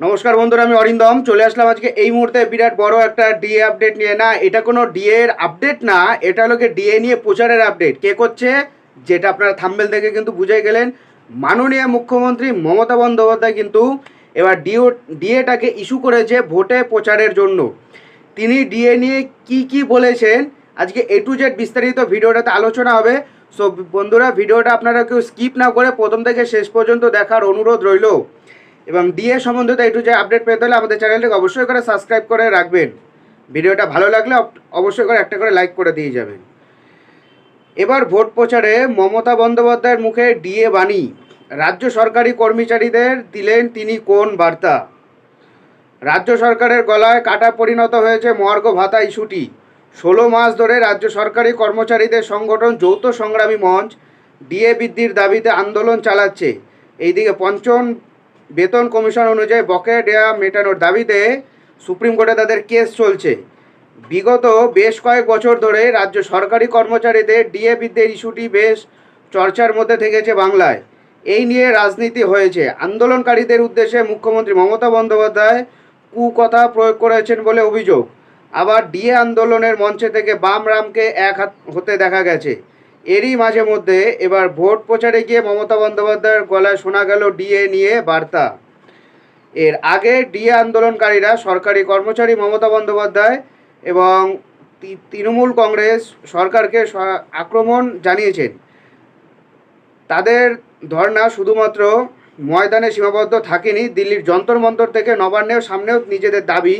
নমস্কার বন্ধুরা, আমি অরিন্দম চলে আসলাম আজকে এই মুহূর্তে বিরাট বড় একটা ডিএ আপডেট নিয়ে। না, এটা কোনো ডিএ এর আপডেট না, এটা হলো ডিএ নিয়ে প্রচারের আপডেট। কে করছে, যেটা আপনারা থাম্বনেল দেখে কিন্তু বুঝে গেলেন, মাননীয় মুখ্যমন্ত্রী মমতা বন্দ্যোপাধ্যায় কিন্তু এবার ডিএটাকে ইস্যু করেছে ভোটে প্রচারের জন্য। তিনি ডিএ নিয়ে কি বলেছেন আজকে এ টু জেড বিস্তারিত ভিডিওটাতে আলোচনা হবে। সো বন্ধুরা, ভিডিওটা আপনারা কেউ স্কিপ না করে প্রথম থেকে শেষ পর্যন্ত দেখার অনুরোধ রইল। এবং ডিএ সম্বন্ধিত একটু যে আপডেট পেতে হলে আমাদের চ্যানেলটিকে অবশ্যই করে সাবস্ক্রাইব করে রাখবেন। ভিডিওটা ভালো লাগলে অবশ্যই করে একটা করে লাইক করে দিয়ে যাবেন। এবার ভোট প্রচারে মমতা বন্দ্যোপাধ্যায়ের মুখে ডিএ বাণী। রাজ্য সরকারি কর্মচারীদের দিলেন তিনি কোন বার্তা? রাজ্য সরকারের গলায় কাটা পরিণত হয়েছে মহার্ঘ ভাতা ইস্যুটি। 16 মাস ধরে রাজ্য সরকারি কর্মচারীদের সংগঠন যৌথ সংগ্রামী মঞ্চ ডিএ বৃদ্ধির দাবিতে আন্দোলন চালাচ্ছে। এইদিকে পঞ্চম বেতন কমিশন অনুযায়ী বকেয়া দেয়া মেটানোর দাবিতে সুপ্রিম কোর্টে তাদের কেস চলছে। বিগত বেশ কয়েক বছর ধরে রাজ্য সরকারি কর্মচারীদের ডিএ বৃদ্ধির ইস্যুটি বেশ চর্চার মধ্যে থেকেছে বাংলায়। এই নিয়ে রাজনীতি হয়েছে। আন্দোলনকারীদের উদ্দেশ্যে মুখ্যমন্ত্রী মমতা বন্দ্যোপাধ্যায় কুকথা প্রয়োগ করেছেন বলে অভিযোগ। আবার ডিএ আন্দোলনের মঞ্চে থেকে বাম রামকে এক হাত হতে দেখা গেছে। এরই মাঝে মধ্যে এবার ভোট প্রচারে গিয়ে মমতা বন্দ্যোপাধ্যায়ের গলায় শোনা গেল ডিএ নিয়ে বার্তা। এর আগে ডিএ আন্দোলনকারীরা সরকারি কর্মচারী মমতা বন্দ্যোপাধ্যায় এবং তৃণমূল কংগ্রেস সরকারকে আক্রমণ জানিয়েছেন। তাদের ধর্ণা শুধুমাত্র ময়দানে সীমাবদ্ধ থাকেনি, দিল্লির যন্তর মন্তর থেকে নবান্নের সামনেও নিজেদের দাবি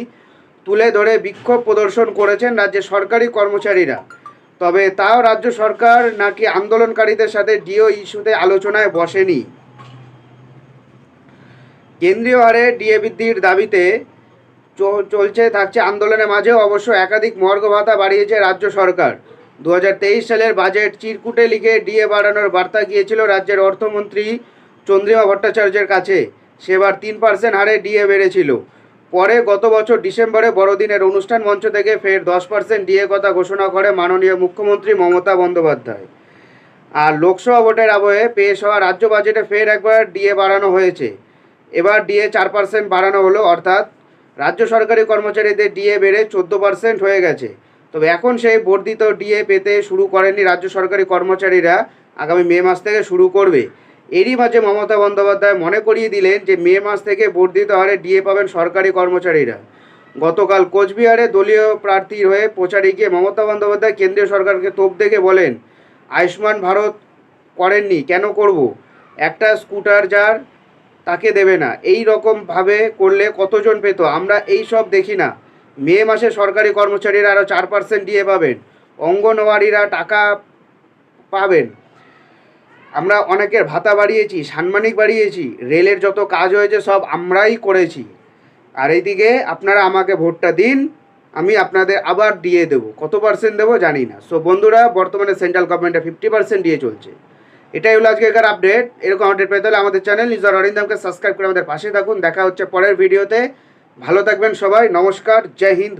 তুলে ধরে বিক্ষোভ প্রদর্শন করেছেন রাজ্যের সরকারি কর্মচারীরা। তবে তাও রাজ্য সরকার নাকি আন্দোলনকারীদের সাথে ডিএ ইস্যুতে আলোচনায় বসেনি। কেন্দ্রীয় হারে ডিএ বৃদ্ধির দাবিতে থাকছে আন্দোলনের মাঝেও অবশ্য একাধিক মহার্ঘ ভাতা বাড়িয়েছে রাজ্য সরকার। 2023 সালের বাজেট চিরকুটে লিখে ডিএ বাড়ানোর বার্তা গিয়েছিল রাজ্যের অর্থমন্ত্রী চন্দ্রিমা ভট্টাচার্যের কাছে। সেবার 3% হারে ডিএ বেড়েছিল। পরে গত বছর ডিসেম্বরে বড়দিনের অনুষ্ঠান মঞ্চ থেকে ফের 10% ডিএ কথা ঘোষণা করে মাননীয় মুখ্যমন্ত্রী মমতা বন্দ্যোপাধ্যায়। আর লোকসভা ভোটের আবহে পেশ হওয়া রাজ্য বাজেটে ফের একবার ডিএ বাড়ানো হয়েছে। এবার ডিএ 4% বাড়ানো হলো, অর্থাৎ রাজ্য সরকারি কর্মচারীদের ডিএ বেড়ে 14% হয়ে গেছে। তবে এখন সেই বর্ধিত ডিএ পেতে শুরু করেনি রাজ্য সরকারি কর্মচারীরা, আগামী মে মাস থেকে শুরু করবে। এরই মাঝে মমতা বন্দ্যোপাধ্যায় মনে করিয়ে দিলেন যে মে মাস থেকে বর্ধিত হারে ডিএ পাবেন সরকারি কর্মচারীরা। গতকাল কোচবিহারে দলীয় প্রার্থীর হয়ে প্রচারে গিয়ে মমতা বন্দ্যোপাধ্যায় কেন্দ্রীয় সরকারকে তোপ দেখে বলেন, আয়ুষ্মান ভারত করেননি, কেন করব? একটা স্কুটার যার তাকে দেবে না, এই রকমভাবে করলে কতজন পেত? আমরা এই সব দেখি না। মে মাসে সরকারি কর্মচারীরা আরও 4% ডিএ পাবেন, অঙ্গনওয়াড়িরা টাকা পাবেন। আমরা অনেকের ভাতা বাড়িয়েছি, সাম্মানিক বাড়িয়েছি, রেলের যত কাজ হয়েছে সব আমরাই করেছি। আর এইদিকে আপনারা আমাকে ভোটটা দিন, আমি আপনাদের আবার ডিএ দেবো। কত পার্সেন্ট দেবো জানি না। সো বন্ধুরা, বর্তমানে সেন্ট্রাল গভর্নমেন্টে 50% ডিএ চলছে। এটাই হলো আজকের আপডেট। এরকম আপডেট পেতে হলে আমাদের চ্যানেল নিজের অরিন্দমকে সাবস্ক্রাইব করে আমাদের পাশে থাকুন। দেখা হচ্ছে পরের ভিডিওতে। ভালো থাকবেন সবাই। নমস্কার, জয় হিন্দ।